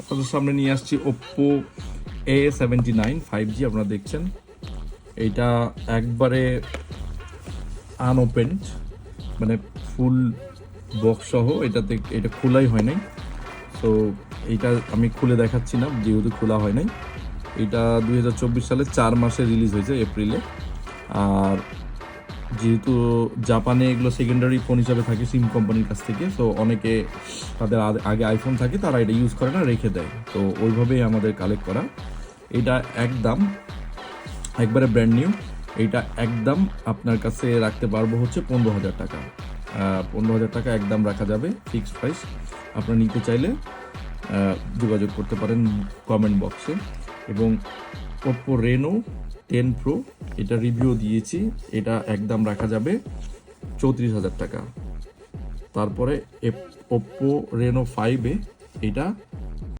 আপনাদের সামনে নিয়ে আসছি ওপ্পো A79 5G। আপনারা দেখছেন এইটা একবারে আনওপেন্ড, মানে ফুল বক্স সহ। এটা খোলাই হয় নাই। সো এইটা আমি খুলে দেখাচ্ছি না যেহেতু খোলা হয় নাই। এটা 2024 সালে 4 মাসে রিলিজ হয়েছে এপ্রিলে। আর যেহেতু জাপানে এগুলো সেকেন্ডারি ফোন হিসাবে থাকে সিম কোম্পানির কাছ থেকে, সো অনেকে তাদের আগে আইফোন থাকে, তারা এটা ইউজ করে না, রেখে দেয়। তো ওইভাবেই আমাদের কালেক্ট করা। এটা একদম একবারে ব্র্যান্ড নিউ। এইটা একদম আপনার কাছে রাখতে পারবো হচ্ছে 15,000 টাকা। 15,000 টাকা একদম রাখা যাবে, ফিক্সড প্রাইস। আপনারা নিতে চাইলে যোগাযোগ করতে পারেন কমেন্ট বক্সে। এবং ওপ্পো রেনো 10 প্রো, এটা রিভিউ দিয়েছি, এটা একদম রাখা যাবে 34,000 টাকা। তারপরে ওপ্পো রেনো 5 এটা